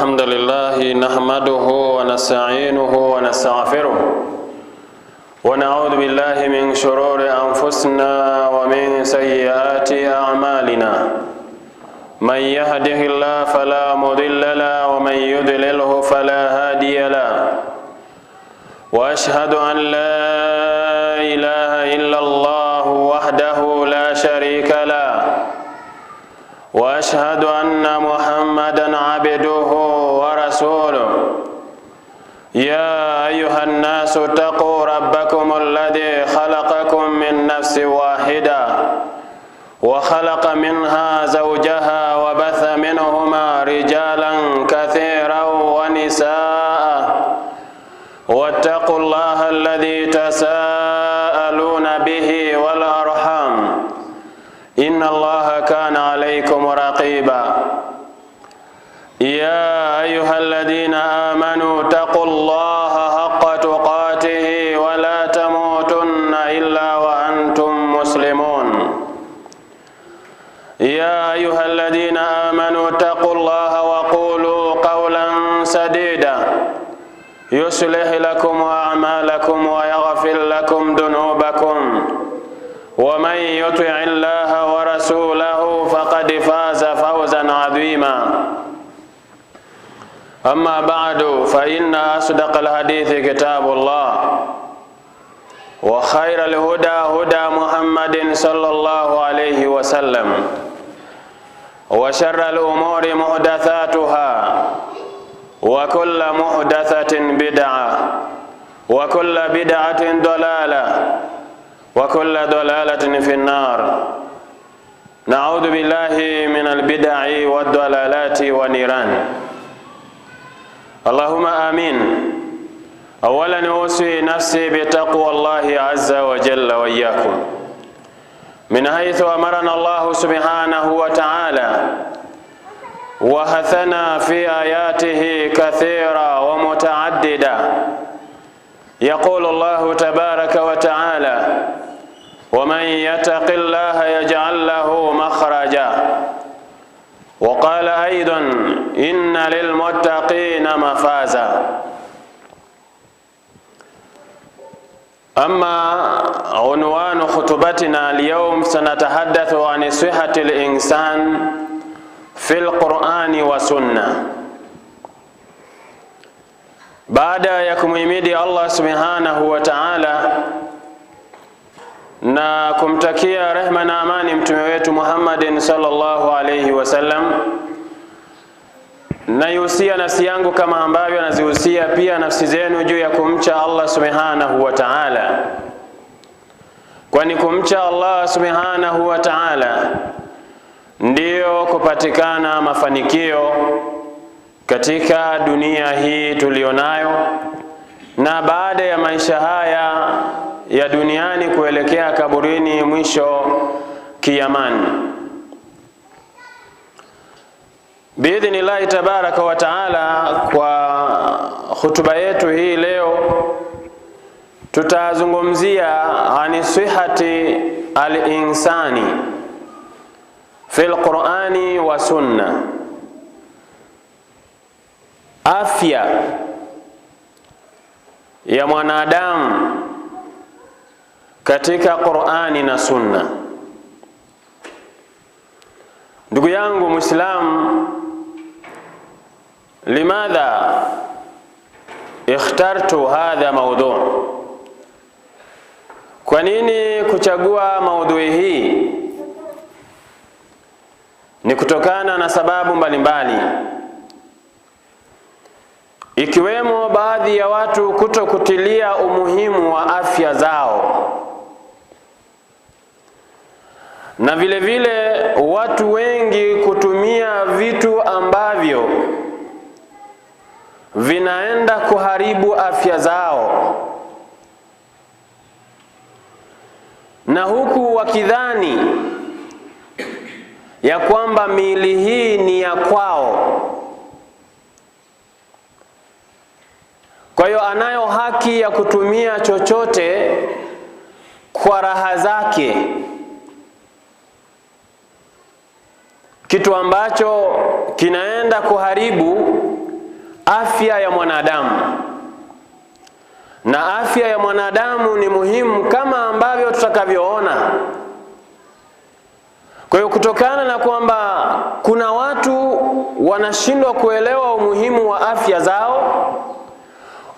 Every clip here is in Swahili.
الحمد لله نحمده ونستعينه ونستغفره ونعوذ بالله من شرور أنفسنا ومن سيئات أعمالنا من يهده الله فلا مضل له ومن يضلله فلا هادي له وأشهد أن لا إله إلا الله وحده لا شريك له وأشهد أن محمدًا عبده ورسوله يا أيها الناس اتقوا ربكم الذي خلقكم من نفس واحدة وخلق منها زوجها وبث منهما رجالا كثيرا ونساء واتقوا الله الذي تساءلون به والأرحام إن الله كان عليكم رقيبا يا أيها الذين آمنوا اتقوا الله حق تقاته ولا تموتن إلا وأنتم مسلمون يا أيها الذين آمنوا اتقوا الله وقولوا قولا سديدا يصلح لكم أعمالكم ويغفر لكم ذنوبكم ومن يطع الله ورسوله فقد فاز فوزا عظيما أما بعد فإن أصدق الحديث كتاب الله وخير الهدى هدى محمد صلى الله عليه وسلم وشر الأمور محدثاتها وكل محدثة بدعة وكل بدعة ضلالة وكل ضلالة في النار نعوذ بالله من البدع والضلالات والنيران اللهم آمين. أولا أوصي نفسي بتقوى الله عز وجل وإياكم من حيث أمرنا الله سبحانه وتعالى وحثنا في آياته كثيرة ومتعددة. يقول الله تبارك وتعالى ومن يتق الله يجعل له مخرجا وقال أيضا إن للمتقين مفازا. أما عنوان خطبتنا اليوم سنتحدث عن صحة الإنسان في القرآن والسنة. Baada ya kumhimidi Allah subhanahu wa ta'ala na kumtakia rehma na amani mtume wetu Muhammadin sallallahu alayhi wasallam, naihusia nafsi yangu kama ambavyo nazihusia pia nafsi zenu juu ya kumcha Allah subhanahu wa ta'ala, kwani kumcha Allah subhanahu wa ta'ala ndiyo kupatikana mafanikio katika dunia hii tulionayo na baada ya maisha haya ya duniani kuelekea kaburini, mwisho kiyamani. Biidhnillahi tabaraka wa taala, kwa hutuba yetu hii leo tutazungumzia ani sihati al-insani fil Qur'ani wa sunna, afya ya mwanadamu katika Qur'ani na sunna. Ndugu yangu Muislamu, limadha ikhtartu hadha mawdu'? Kwa nini kuchagua maudhui hii? Ni kutokana na sababu mbalimbali, ikiwemo baadhi ya watu kutokutilia umuhimu wa afya zao, na vile vile watu wengi kutumia vitu ambavyo vinaenda kuharibu afya zao, na huku wakidhani ya kwamba miili hii ni ya kwao. Kwa hiyo anayo haki ya kutumia chochote kwa raha zake, kitu ambacho kinaenda kuharibu afya ya mwanadamu. Na afya ya mwanadamu ni muhimu kama ambavyo tutakavyoona. Kwa hiyo kutokana na kwamba kuna watu wanashindwa kuelewa umuhimu wa afya zao,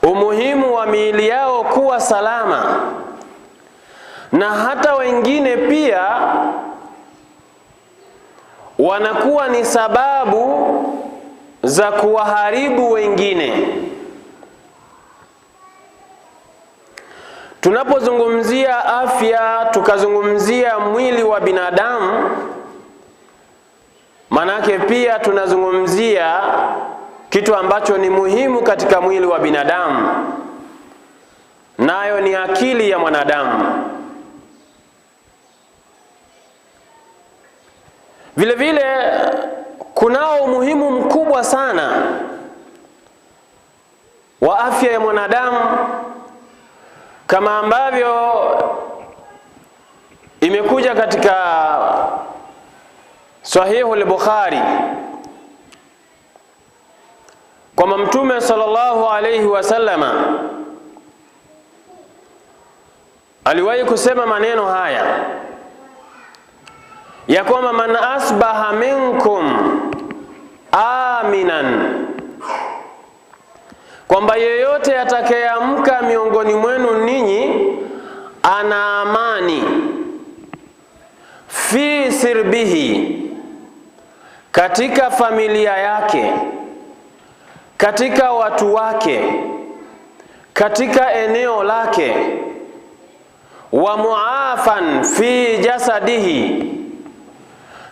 umuhimu wa miili yao kuwa salama, na hata wengine pia wanakuwa ni sababu za kuwaharibu wengine. Tunapozungumzia afya, tukazungumzia mwili wa binadamu, manake pia tunazungumzia kitu ambacho ni muhimu katika mwili wa binadamu, nayo ni akili ya mwanadamu. Vile vile kunao umuhimu mkubwa sana wa afya ya mwanadamu, kama ambavyo imekuja katika Sahihu al-Bukhari kwamba Mtume sallallahu alayhi wasallama aliwahi kusema maneno haya ya kwamba man asbaha minkum aminan, kwamba yeyote atakayeamka miongoni mwenu ninyi ana amani, fi sirbihi, katika familia yake, katika watu wake, katika eneo lake, wa muafan fi jasadihi,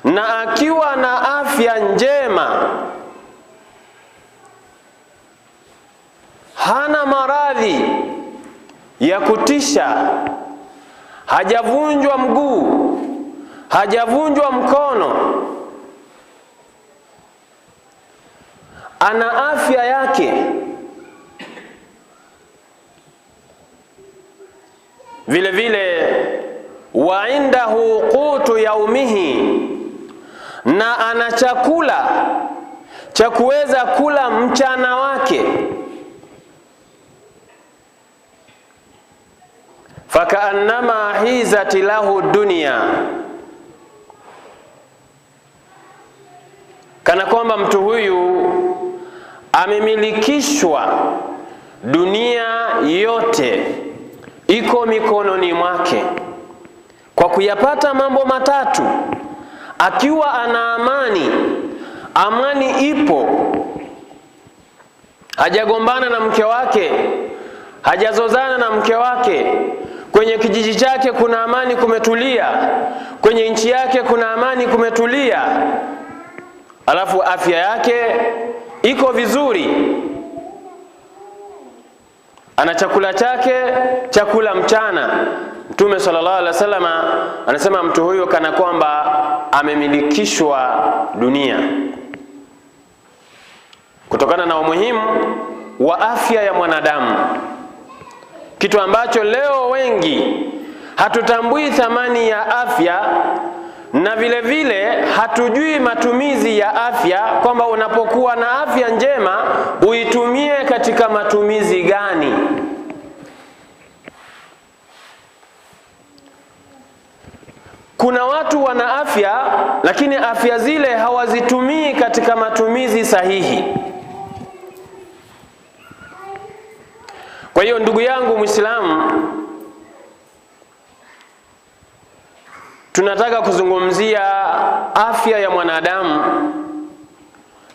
na akiwa na afya njema, hana maradhi ya kutisha, hajavunjwa mguu, hajavunjwa mkono, ana afya yake. Vile vile wa indahu qutu yaumihi, na ana chakula cha kuweza kula mchana wake. Fakaannama hizati lahu dunya, kana kwamba mtu huyu amemilikishwa dunia yote, iko mikononi mwake, kwa kuyapata mambo matatu. Akiwa ana amani, amani ipo, hajagombana na mke wake, hajazozana na mke wake, kwenye kijiji chake kuna amani, kumetulia, kwenye nchi yake kuna amani, kumetulia, alafu afya yake iko vizuri, ana chakula chake, chakula mchana. Mtume sallallahu alaihi wasallam anasema mtu huyo kana kwamba amemilikishwa dunia, kutokana na umuhimu wa afya ya mwanadamu, kitu ambacho leo wengi hatutambui thamani ya afya, na vile vile hatujui matumizi ya afya, kwamba unapokuwa na afya njema uitumie katika matumizi gani. Kuna watu wana afya lakini afya zile hawazitumii katika matumizi sahihi. Kwa hiyo ndugu yangu Muislamu, tunataka kuzungumzia afya ya mwanadamu,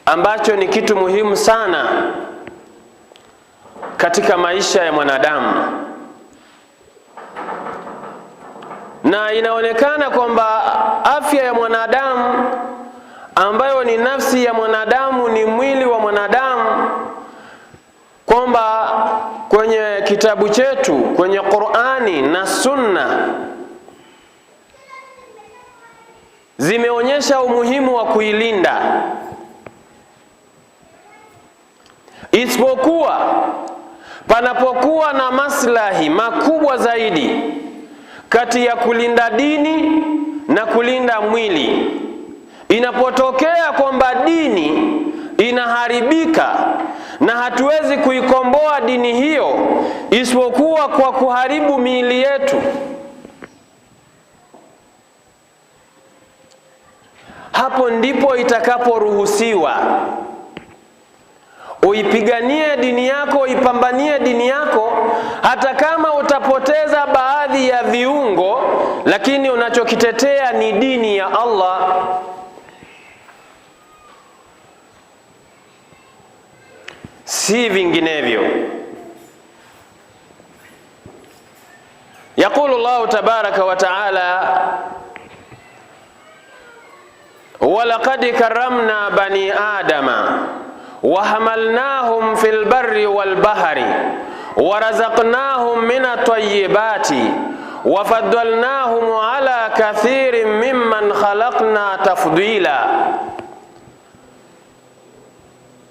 ambacho ni kitu muhimu sana katika maisha ya mwanadamu. Na inaonekana kwamba afya ya mwanadamu, ambayo ni nafsi ya mwanadamu, ni mwili wa mwanadamu, kwamba kwenye kitabu chetu, kwenye Qur'ani na Sunna zimeonyesha umuhimu wa kuilinda, isipokuwa panapokuwa na maslahi makubwa zaidi kati ya kulinda dini na kulinda mwili. Inapotokea kwamba dini inaharibika, na hatuwezi kuikomboa dini hiyo isipokuwa kwa kuharibu miili yetu. Hapo ndipo itakaporuhusiwa uipiganie dini yako, uipambanie dini yako, hata kama utapoteza baadhi ya viungo, lakini unachokitetea ni dini ya Allah. Si vinginevyo. Yaqulu Allah tabaraka wa taala: walaqad karramna bani adama wa hamalnahum fil barri wal bahri wa razaqnahum minat tayyibati wa faddalnahum ala kathirin mimman khalaqna tafdila.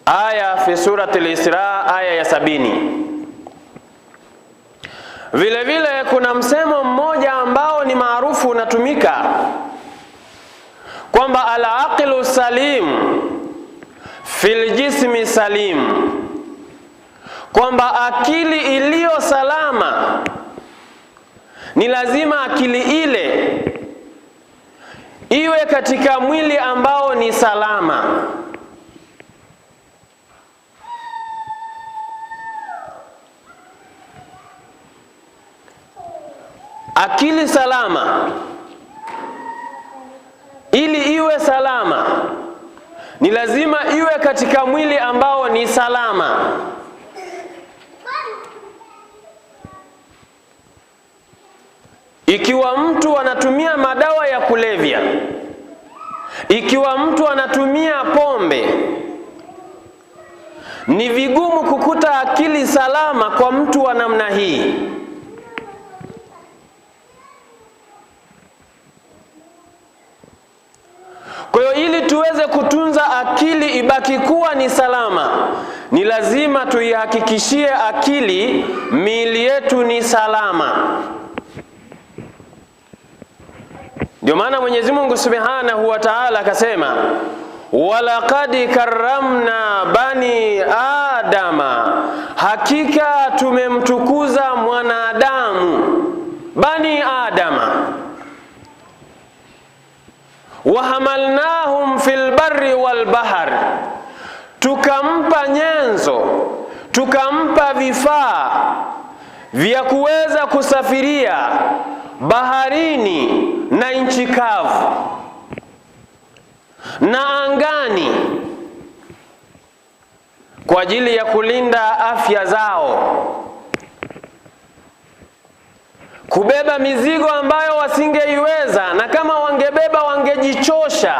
Aya fi surati al-Isra, aya ya 70. Vile vile kuna msemo mmoja ambao ni maarufu unatumika kwamba al-aqilu salim fil jismi salim, kwamba akili iliyo salama ni lazima akili ile iwe katika mwili ambao ni salama. Akili salama, ili iwe salama, ni lazima iwe katika mwili ambao ni salama. Ikiwa mtu anatumia madawa ya kulevya, ikiwa mtu anatumia pombe, ni vigumu kukuta akili salama kwa mtu wa namna hii. Kwa hiyo ili tuweze kutunza akili ibaki kuwa ni salama, ni lazima tuihakikishie akili miili yetu ni salama. Ndio maana Mwenyezi Mungu Subhanahu wa Ta'ala akasema, walaqad karramna bani adama, hakika tumemtukuza mwanadamu, bani adama, wa hamalnahum fil barri wal bahr, tukampa nyenzo, tukampa vifaa vya kuweza kusafiria baharini na nchi kavu na angani, kwa ajili ya kulinda afya zao, kubeba mizigo ambayo wasingeiweza, na kama wangebeba wangejichosha,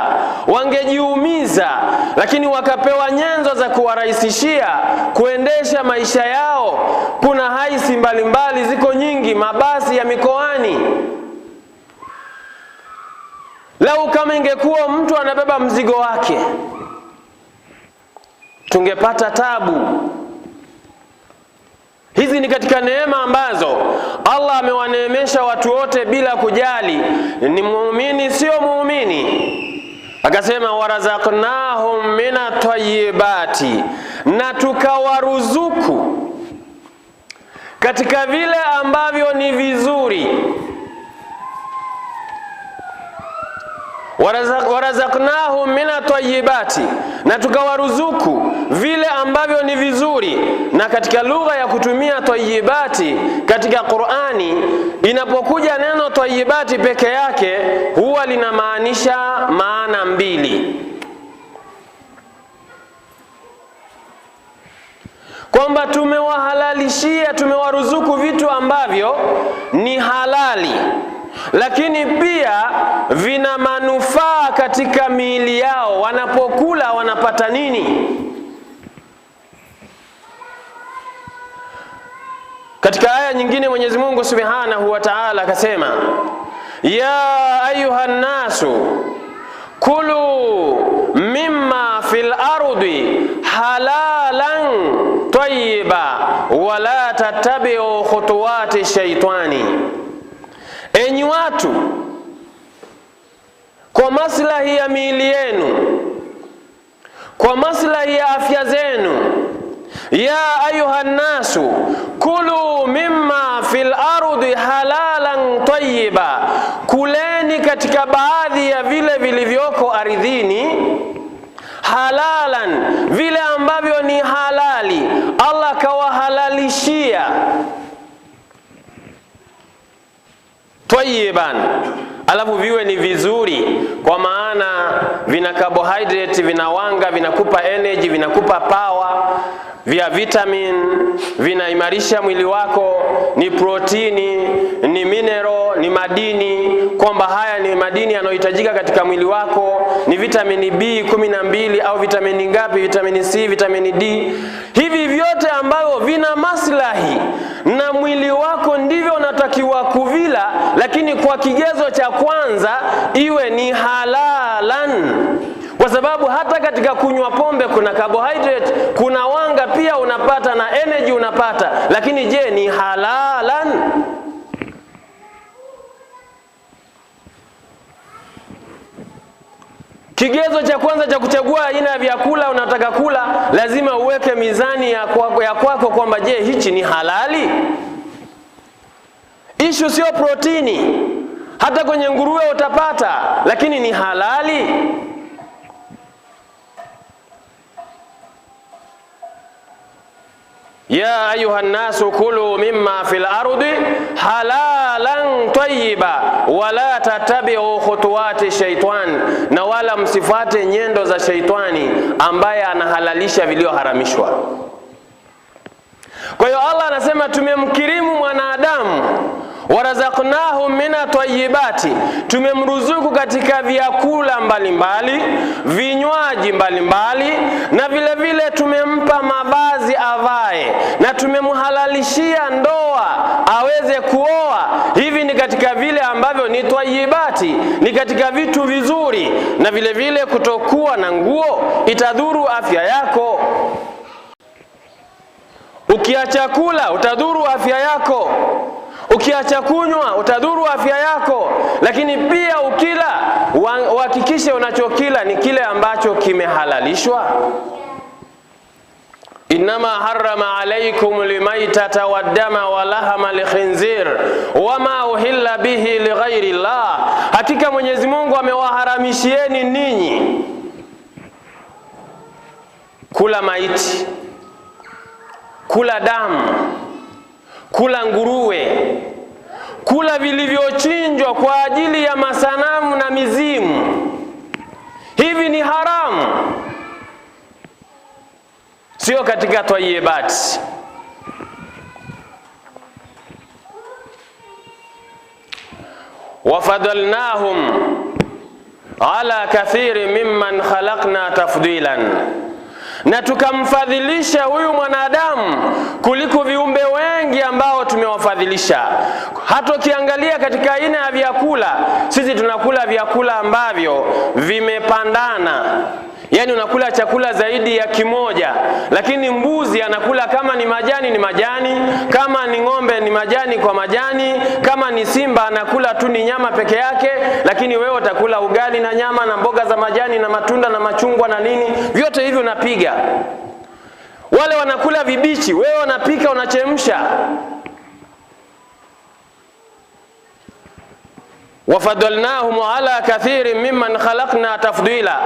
wangejiumiza, lakini wakapewa nyenzo za kuwarahisishia kuendesha maisha yao. Kuna haisi mbalimbali, ziko nyingi, mabasi ya mikoani. Lau kama ingekuwa mtu anabeba mzigo wake, tungepata tabu. Hizi ni katika neema ambazo Allah amewaneemesha watu wote bila kujali ni muumini sio muumini. Akasema warazaqnahum minat tayyibati, na tukawaruzuku katika vile ambavyo ni vizuri. Warazaqnahum minat tayyibati, na tukawaruzuku vile ambavyo ni vizuri. Na katika lugha ya kutumia tayyibati katika Qur'ani, inapokuja neno tayyibati peke yake huwa linamaanisha maana mbili, kwamba tumewahalalishia, tumewaruzuku vitu ambavyo ni halali, lakini pia vina manufaa katika miili yao. Wanapokula wanapata nini? Katika aya nyingine Mwenyezi Mungu Subhanahu wa Ta'ala akasema, ya ayuhan nasu kulu mimma fil ardi halalan tayyiba wala tattabi'u khutuwati shaitani. Enyi watu, kwa maslahi ya miili yenu, kwa maslahi ya afya zenu. Ya ayuhan nasu kulu mimma fil ardi halalan tayyiba, kuleni katika baadhi ya vile vilivyoko ardhini, halalan, vile ambavyo ni halali, Allah kawahalalishia, tayyiban, alafu viwe ni vizuri, kwa maana vina carbohydrate, vina wanga, vinakupa energy, vinakupa power, vya vitamin, vinaimarisha mwili wako, ni protini, ni mineral, ni madini, kwamba haya ni madini yanayohitajika katika mwili wako, ni vitamini B12 au vitamini ngapi, vitamini C, vitamini D. Hivi vyote ambavyo vina maslahi na mwili wako ndivyo unatakiwa kuvila, lakini kwa kigezo cha kwanza iwe ni halalan. Kwa sababu hata katika kunywa pombe kuna carbohydrate, kuna wanga pia unapata na energy unapata, lakini je, ni halalan? Kigezo cha kwanza cha kuchagua aina ya vyakula unataka kula, lazima uweke mizani ya kwako kwamba je, hichi ni halali? Ishu sio protini, hata kwenye nguruwe utapata, lakini ni halali? Ya ayuhan nasu kulu mimma fil ardi halalan tayyiba wala tattabi'u khutuwati shaitan, na wala msifate nyendo za shaitani ambaye anahalalisha vilivyoharamishwa. Kwa hiyo Allah anasema tumemkirimu mwanadamu, warazaqnahum mina tayyibati, tumemruzuku katika vyakula mbalimbali, vinywaji mbalimbali, na vile vile tumempa mavazi avae, na tumemhalalishia ndoa aweze kuoa. Hivi ni katika vile ambavyo ni tayyibati, ni katika vitu vizuri. Na vile vile kutokuwa na nguo itadhuru afya yako. Ukiacha kula utadhuru afya yako, ukiacha kunywa utadhuru afya yako, lakini pia ukila uhakikishe unachokila ni kile ambacho kimehalalishwa. Innama harrama alaykum limaitata waddama wa lahama likhinzir wama uhilla bihi lighairi Allah, hakika Mwenyezi Mungu amewaharamishieni ninyi kula maiti, kula damu, kula nguruwe, kula vilivyochinjwa kwa ajili ya masanamu na mizimu. Hivi ni haramu, sio katika tayyibati. Wafadalnahum ala kathiri mimman khalaqna tafdilan, na tukamfadhilisha huyu mwanadamu kuliko viumbe wengi ambao tumewafadhilisha. Hata ukiangalia katika aina ya vyakula, sisi tunakula vyakula ambavyo vimepandana. Yaani unakula chakula zaidi ya kimoja, lakini mbuzi anakula kama ni majani ni majani, kama ni ng'ombe ni majani kwa majani, kama ni simba anakula tu ni nyama peke yake, lakini wewe utakula ugali na nyama na mboga za majani na matunda na machungwa na nini, vyote hivyo unapiga. Wale wanakula vibichi, wewe unapika unachemsha. Wafadalnahum ala kathirin mimman khalaqna tafdila.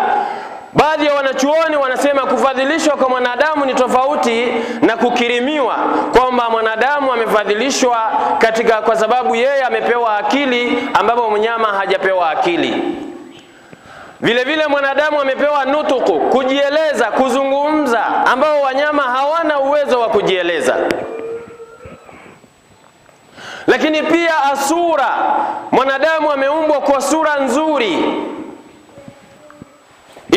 Baadhi ya wanachuoni wanasema kufadhilishwa kwa mwanadamu ni tofauti na kukirimiwa, kwamba mwanadamu amefadhilishwa katika kwa sababu yeye amepewa akili ambapo mnyama hajapewa akili. Vile vile mwanadamu amepewa nutuku, kujieleza, kuzungumza, ambao wanyama hawana uwezo wa kujieleza. Lakini pia asura, mwanadamu ameumbwa kwa sura nzuri.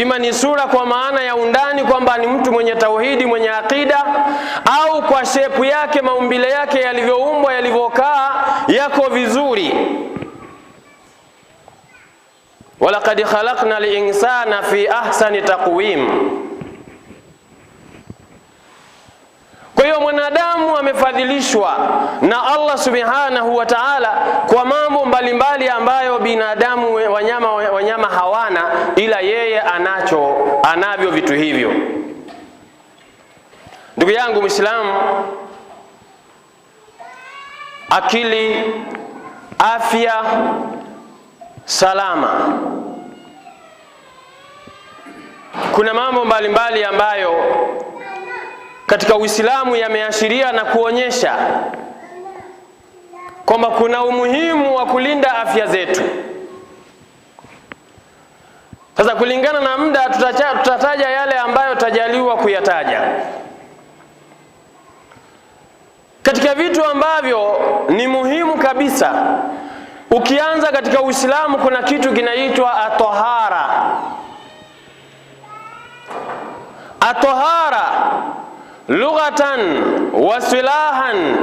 Ima ni sura kwa maana ya undani kwamba ni mtu mwenye tauhidi, mwenye akida, au kwa shepu yake, maumbile yake yalivyoumbwa, yalivyokaa yako vizuri. Walaqad khalaqna al-insana fi ahsani taqwim. Kwa hiyo mwanadamu wamefadhilishwa na Allah subhanahu wa ta'ala kwa mambo mbalimbali ambayo binadamu wanyama hawana, ila yeye anavyo vitu hivyo. Ndugu yangu Muislamu, akili, afya, salama, kuna mambo mbalimbali ambayo katika Uislamu yameashiria na kuonyesha kwamba kuna umuhimu wa kulinda afya zetu. Sasa kulingana na muda tutataja yale ambayo tutajaliwa kuyataja. Katika vitu ambavyo ni muhimu kabisa, ukianza katika Uislamu, kuna kitu kinaitwa at-tahara. At-tahara lughatan wa silahan,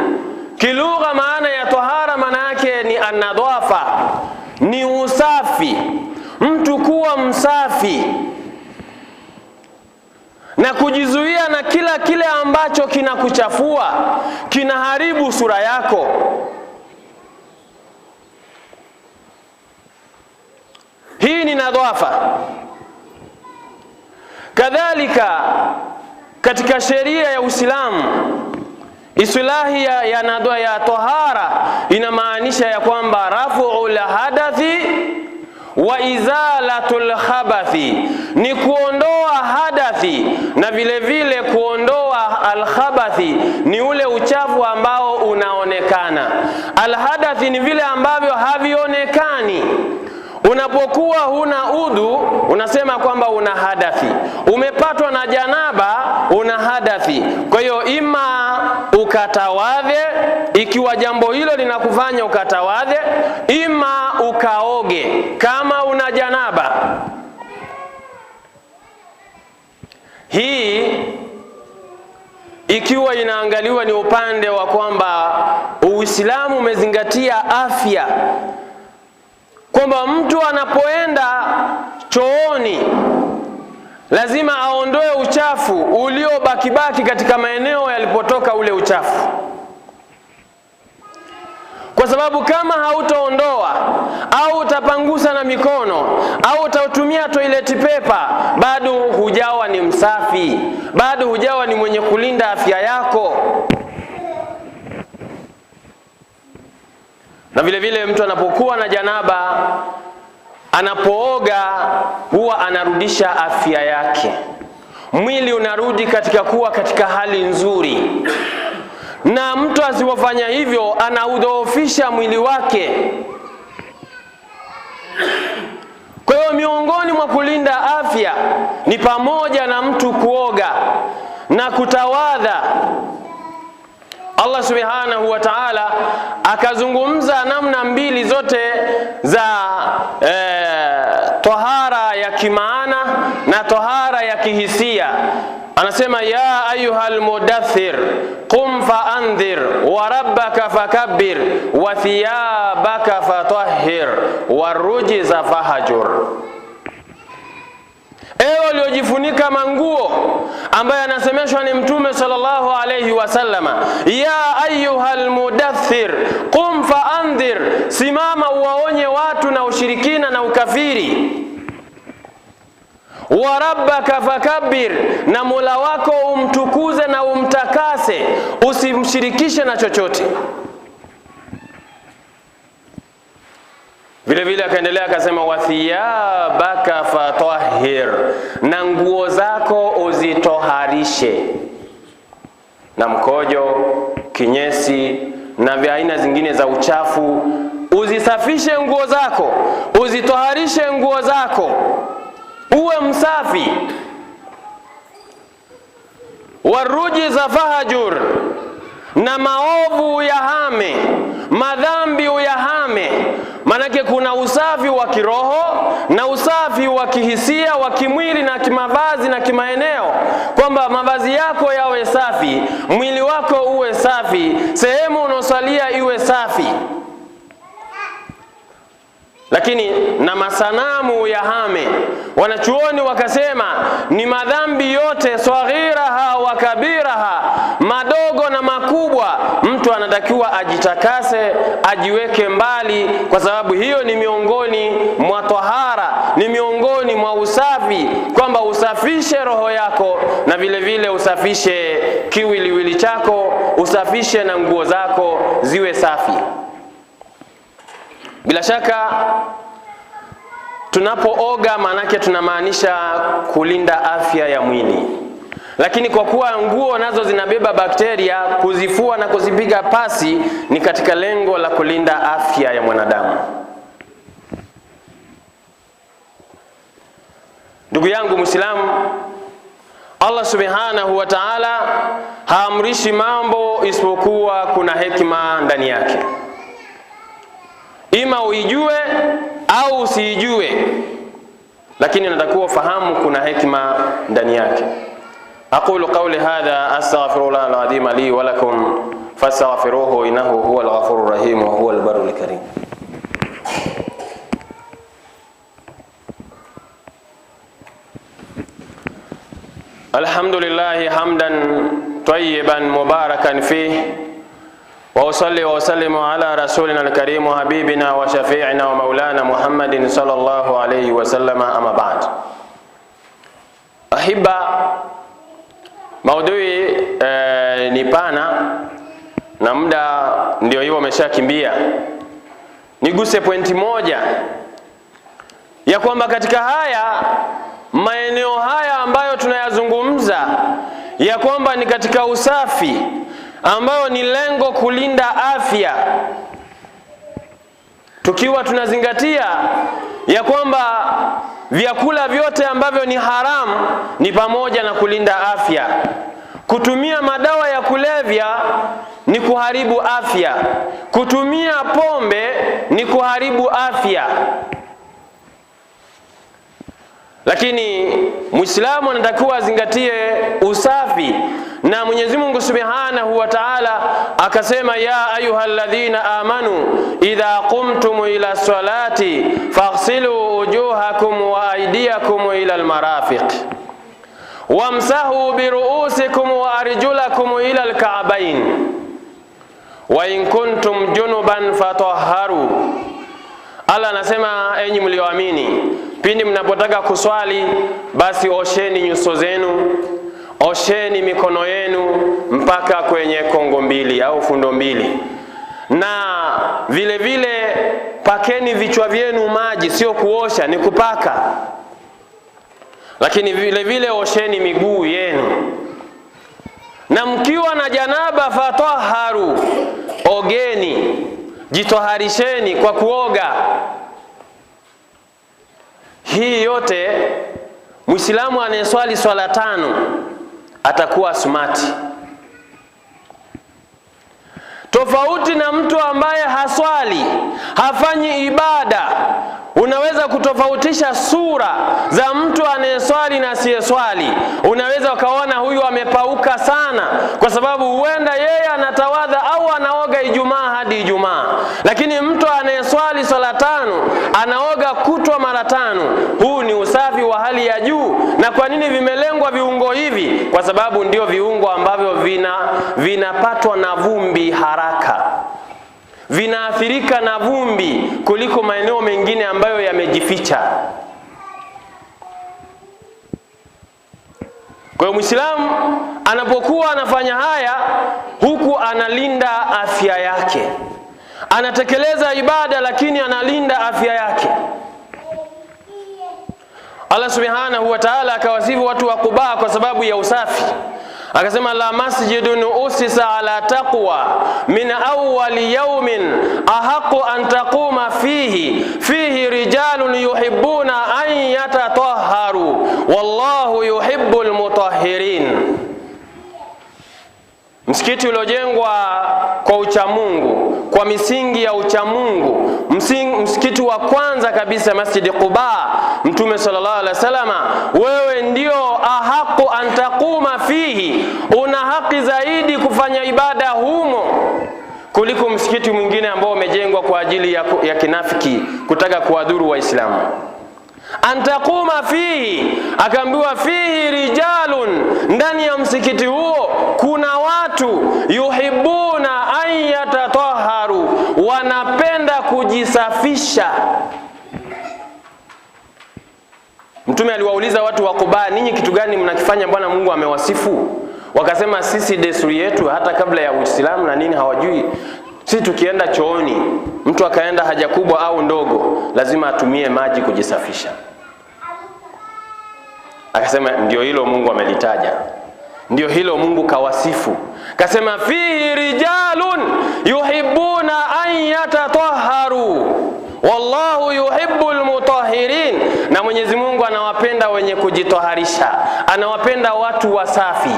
kilugha maana ya tahara maana yake ni an-nadhafa, ni usafi, mtu kuwa msafi na kujizuia na kile ambacho kinakuchafua, kinaharibu sura yako. Hii ni nadhafa. Kadhalika katika sheria ya Uislamu, islahi ya tahara inamaanisha ya kwamba rafu'ul hadathi wa izalatul khabathi, ni kuondoa hadathi na vile vile kuondoa al-khabathi, ni ule uchafu ambao unaonekana. Al-hadathi ni vile ambavyo havionekani. Unapokuwa huna udhu unasema kwamba una hadathi. Umepatwa na janaba una hadathi. Kwa hiyo ima ukatawadhe ikiwa jambo hilo linakufanya ukatawadhe, ima ukaoge kama una janaba. Hii ikiwa inaangaliwa ni upande wa kwamba Uislamu umezingatia afya, kwamba mtu anapoenda chooni lazima aondoe uchafu uliobaki katika maeneo yalipotoka ule uchafu, kwa sababu kama hautaondoa au utapangusa na mikono au utatumia toilet paper, bado hujawa ni msafi, bado hujawa ni mwenye kulinda afya yako. Na vile vile mtu anapokuwa na janaba, anapooga huwa anarudisha afya yake, mwili unarudi kuwa katika hali nzuri. Na mtu asipofanya hivyo anaudhoofisha mwili wake. Kwa hiyo miongoni mwa kulinda afya ni pamoja na mtu kuoga na kutawadha. Allah subhanahu wa ta'ala akazungumza namna mbili zote za tahara ya kimaana na tahara ya kihisia. Anasema ya ayyuhal mudaththir qum fa'andhir wa rabbaka fakabbir wa thiyabaka fatahhir warujza fahajur. Ewe uliojifunika manguo, ambaye anasemeshwa ni Mtume sallallahu alayhi wasallama, ya ayyuhal mudaththir qum fa'andhir, simama uwaonye watu na ushirikina na ukafiri. Wa rabbaka fakabbir, na Mola wako umtukuze na umtakase, usimshirikishe na chochote. Vile vile akaendelea akasema wa thiyabaka fatahhir, na nguo zako uzitoharishe na mkojo, kinyesi na vya aina zingine za uchafu. Uzisafishe nguo zako, uzitoharishe nguo zako, uwe msafi. Warujza fahajur, na maovu uyahame, madhambi uyahame. Manake kuna usafi wa kiroho na usafi wa kihisia, wa kimwili na kimavazi na kimaeneo, kwamba mavazi yako yawe safi, mwili wako uwe safi, sehemu unaosalia iwe safi. Lakini na masanamu uyahame. Wanachuoni wakasema ni madhambi yote, saghiraha wa kabiraha, madogo na makubwa, mtu anatakiwa ajitakase, ajiweke mbali, kwa sababu hiyo ni miongoni mwa tahara, ni miongoni mwa usafi, kwamba usafishe roho yako na vile vile usafishe kiwiliwili chako, usafishe na nguo zako ziwe safi. Bila shaka tunapooga manake tunamaanisha kulinda afya ya mwili. Lakini kwa kuwa nguo nazo zinabeba bakteria, kuzifua na kuzipiga pasi ni katika lengo la kulinda afya ya mwanadamu. Ndugu yangu Muislamu, Allah Subhanahu wa Ta'ala haamrishi mambo isipokuwa kuna hekima ndani yake. Ima uijue au usiijue, lakini natakuwa fahamu kuna hekima ndani yake. Aqulu qawli hadha astaghfirullah al-azim li wa lakum fastaghfiruhu innahu huwal ghafurur rahim wa huwal barrul karim. Alhamdulillah hamdan tayyiban mubarakan fihi wa usalli wa usallimu ala rasulina al-karim wa habibina wa shafi'ina wa maulana Muhammadin sallallahu alayhi wa sallama, amma ba'd. Ahibba, maudhui ni pana na muda ndio hiyo umeshakimbia. Niguse pointi moja ya kwamba katika haya maeneo haya ambayo tunayazungumza, ya kwamba ni katika usafi ambayo ni lengo kulinda afya, tukiwa tunazingatia ya kwamba vyakula vyote ambavyo ni haramu ni pamoja na kulinda afya. Kutumia madawa ya kulevya ni kuharibu afya. Kutumia pombe ni kuharibu afya. Lakini Muislamu anatakiwa azingatie usafi, na Mwenyezi Mungu Subhanahu wa Ta'ala akasema, ya ayyuhalladhina amanu idha qumtum ila salati faghsilu wujuhakum wa aydiyakum ila almarafiq wamsahu biruusikum wa arjulakum ila alka'bayn wa in kuntum junuban fatahharu. Allah anasema, enyi mlioamini, pindi mnapotaka kuswali basi osheni nyuso zenu, osheni mikono yenu mpaka kwenye kongo mbili au fundo mbili, na vile vile pakeni vichwa vyenu maji, sio kuosha, ni kupaka. Lakini vile vile osheni miguu yenu, na mkiwa na janaba fatahharu, ogeni, jitoharisheni kwa kuoga. Hii yote Muislamu anayeswali swala 5 atakuwa smart, tofauti na mtu ambaye haswali, hafanyi ibada. Unaweza kutofautisha sura za mtu anayeswali na asiyeswali. Unaweza ukaona huyu amepauka sana, kwa sababu huenda yeye anatawadha au anaoga Ijumaa hadi Ijumaa. Lakini mtu anayeswali swala 5 anaoga kutwa mara 5. Huu ni usafi wa hali ya juu. Na kwa nini vimelengwa viungo hivi? Kwa sababu ndio viungo ambavyo vinapatwa na vumbi haraka, vinaathirika na vumbi kuliko maeneo mengine ambayo yamejificha. Kwa hiyo Muislamu anapokuwa anafanya haya, huku analinda afya yake, anatekeleza ibada lakini analinda afya yake. Allah Subhanahu wa Ta'ala akawasifu watu wa Quba kwa sababu ya usafi. Akasema, la masjidun usisa ala taqwa min awwali yawmin ahaqu an taquma fihi rijalun yuhibbuna an yatatahharu wallahu yuhibbul mutahhirin. Msikiti uliojengwa kwa uchamungu, kwa misingi ya uchamungu, msikiti wa kwanza kabisa Masjid Quba, Mtume sallallahu alaihi wasallam, wewe ndio ahaqu an taquma fihi, una haki zaidi kufanya ibada humo kuliko msikiti mwingine ambao umejengwa kwa ajili ya kinafiki, kutaka kuwadhuru Waislamu. Antakuma fihi, akaambiwa fihi rijalun, ndani ya msikiti huo kuna watu watu yuhibbuna an yatatahharu, wanapenda kujisafisha. Mtume aliwauliza watu wa Quba, ninyi kitu gani mnakifanya Bwana Mungu amewasifu? Wakasema sisi desturi yetu hata kabla ya Uislamu na nini hawajui. Sisi tukienda chooni, mtu akaenda haja kubwa au ndogo, lazima atumie maji kujisafisha. Akasema ndio hilo Mungu amelitaja. Ndio hilo Mungu kawasifu. Kasema fihi rijalun yuhibbuna an yatatahharu wallahu yuhibbul mutahhirin, na Mwenyezi Mungu anawapenda wenye kujitoharisha, anawapenda watu wasafi.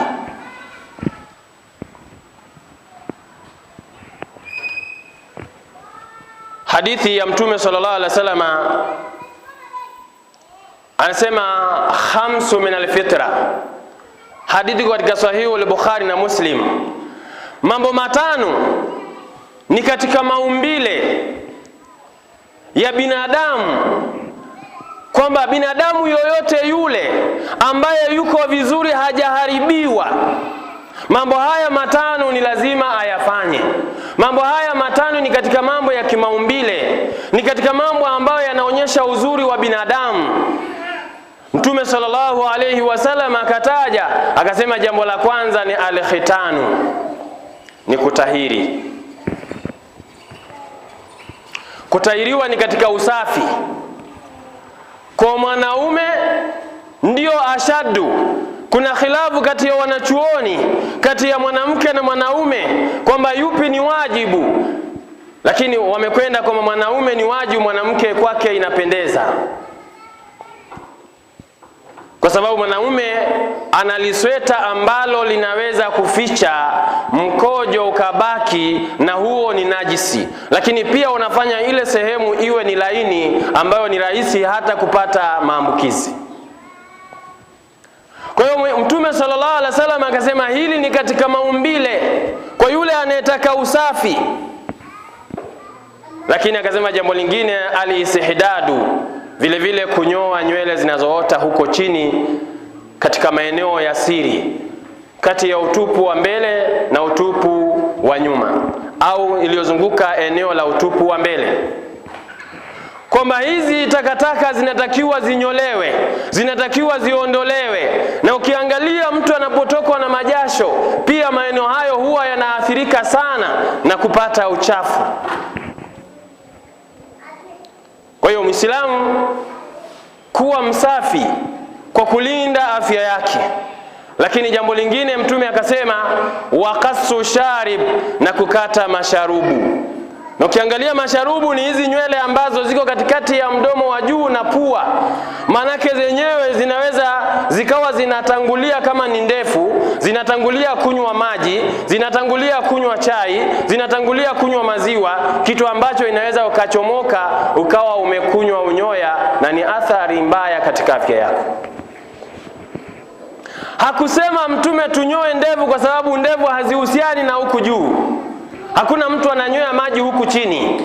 Hadithi ya Mtume sallallahu alaihi wasallam anasema khamsu min alfitra. Hadithi katika Sahihu al-Bukhari na Muslim. Mambo matano ni katika maumbile ya binadamu, kwamba binadamu yoyote yule ambaye yuko vizuri, hajaharibiwa, mambo haya matano ni lazima ayafanye. Mambo haya matano ni katika mambo ya kimaumbile, ni katika mambo ambayo yanaonyesha uzuri wa binadamu. Mtume sallallahu alayhi wasallam akataja, akasema jambo la kwanza ni al-khitanu, ni kutahiri. Kutahiriwa ni katika usafi. Kwa mwanaume ndio ashadu. Kuna khilafu kati ya wanachuoni kati ya mwanamke na mwanaume kwamba yupi ni wajibu, lakini wamekwenda kwamba mwanaume ni wajibu, mwanamke kwake inapendeza, kwa sababu mwanaume analisweta ambalo linaweza kuficha mkojo ukabaki, na huo ni najisi, lakini pia unafanya ile sehemu iwe ni laini ambayo ni rahisi hata kupata maambukizi. Kwa hiyo Mtume sallallahu alaihi wasallam akasema hili ni katika maumbile kwa yule anayetaka usafi. Lakini akasema jambo lingine al-istihdadu, vile vile kunyoa nywele zinazoota huko chini katika maeneo ya siri, kati ya utupu wa mbele na utupu wa nyuma, au iliyozunguka eneo la utupu wa mbele. Kwamba hizi takataka zinatakiwa zinyolewe, zinatakiwa ziondolewe. Na ukiangalia mtu anapotokwa na majasho, pia maeneo hayo huwa yanaathirika sana na kupata uchafu. Kwa hiyo Muislamu kuwa msafi kwa kulinda afya yake. Lakini jambo lingine Mtume akasema waqassu sharib, na kukata masharubu. Na ukiangalia masharubu ni hizi nywele ambazo ziko katikati ya mdomo wa juu na pua. Manake zenyewe zinaweza zikawa zinatangulia, kama ni ndefu, zinatangulia kunywa maji, zinatangulia kunywa chai, zinatangulia kunywa maziwa, kitu ambacho inaweza ukachomoka ukawa umekunywa unyoya, na ni athari mbaya katika afya yako. Hakusema Mtume tunyoe ndevu kwa sababu ndevu hazihusiani na huku juu. Hakuna mtu ananyoa maji huku chini.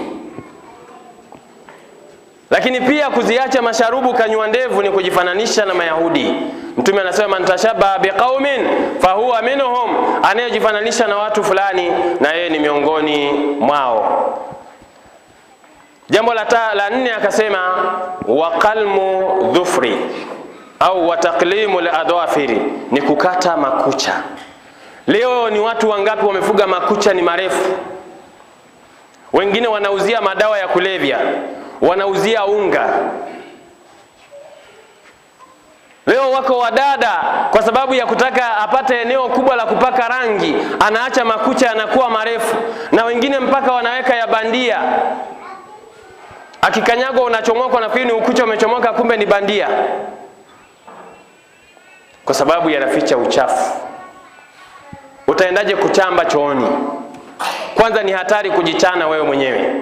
Lakini pia kuziacha masharubu kanywa ndevu ni kujifananisha na Mayahudi. Mtume anasema man tashabbaha biqaumin fahuwa minhum, anayejifananisha na watu fulani na yeye ni miongoni mwao. Jambo la nne akasema waqalmu dhufri au wataqlimu al-adwafiri, ni kukata makucha. Leo ni watu wangapi wamefuga makucha ni marefu? Wengine wanauzia madawa ya kulevya, wanauzia unga. Leo wako wadada kwa sababu ya kutaka apate eneo kubwa la kupaka rangi, anaacha makucha yanakuwa marefu, na wengine mpaka wanaweka ya bandia. Akikanyagwa unachomoka na fini ukucha umechomoka, kumbe ni bandia, kwa sababu yanaficha uchafu. Utaendaje kuchamba chooni? Kwanza ni hatari kujichana wewe mwenyewe.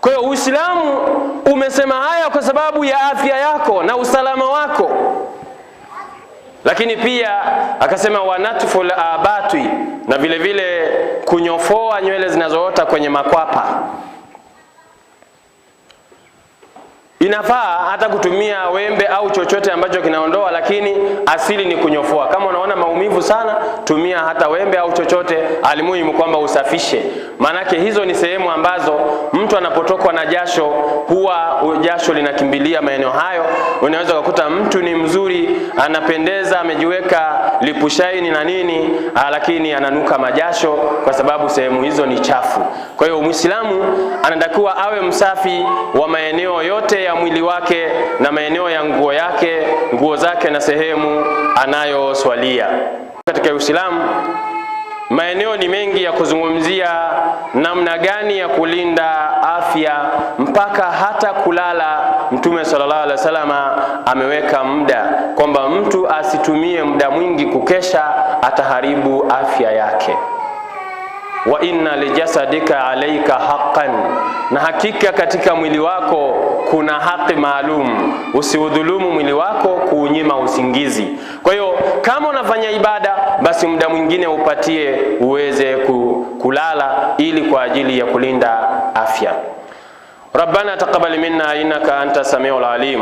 Kwa hiyo Uislamu umesema haya kwa sababu ya afya yako na usalama wako. Lakini pia akasema wanatful abatwi, na vile vile kunyofoa nywele zinazoota kwenye makwapa. Inafaa hata kutumia wembe au chochote ambacho kinaondoa, lakini asili ni kunyofoa. Kama unaona maumivu sana, tumia hata wembe au chochote, alimuhimu kwamba usafishe. Manake hizo ni sehemu ambazo mtu anapotokwa na jasho, huwa jasho linakimbilia maeneo hayo. Unaweza kukuta mtu ni mzuri, anapendeza, amejiweka lipushaini na nini, lakini ananuka majasho kwa sababu sehemu hizo ni chafu. Kwa hiyo Muislamu anatakiwa awe msafi wa maeneo yote ya mwili wake na maeneo ya nguo zake na sehemu anayoswalia. Katika Uislamu maeneo ni mengi ya kuzungumzia namna gani ya kulinda afya, mpaka hata kulala. Mtume sallallahu alaihi wasallam ameweka muda kwamba mtu asitumie muda mwingi kukesha, ataharibu afya yake. Wa inna lijasadika alayka haqqan, na hakika katika mwili wako kuna haki maalum. Usiudhulumu mwili wako kuunyima usingizi. Kwa hiyo kama unafanya ibada, basi muda mwingine upatie uweze kulala, ili kwa ajili ya kulinda afya. Rabbana taqabbal minna innaka anta samiul alim.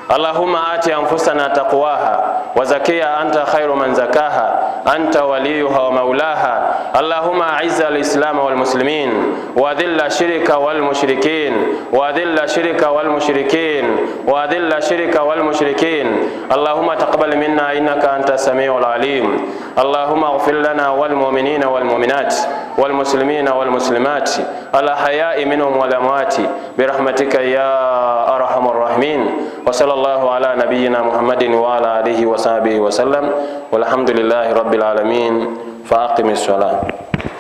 Allahumma ati anfusana taqwaha wa zakiha anta khairu man zakaha anta waliyuha wa maulaha. Allahumma a'izza al-islam wal muslimin wa dhilla shirka wal mushrikin wa dhilla shirka wal mushrikin wa dhilla shirka wal mushrikin. Allahumma taqabbal minna innaka anta samiul alim. Allahumma ighfir lana wal mu'minina wal mu'minat wal muslimina wal muslimat al ahya'i minhum wal amwati birahmatika ya arhamar rahimin. Wa sallallahu ala nabiyyina Muhammadin wa ala alihi wa sahbihi wa sallam. Walhamdulillahi rabbil alamin. Fa aqimis salat.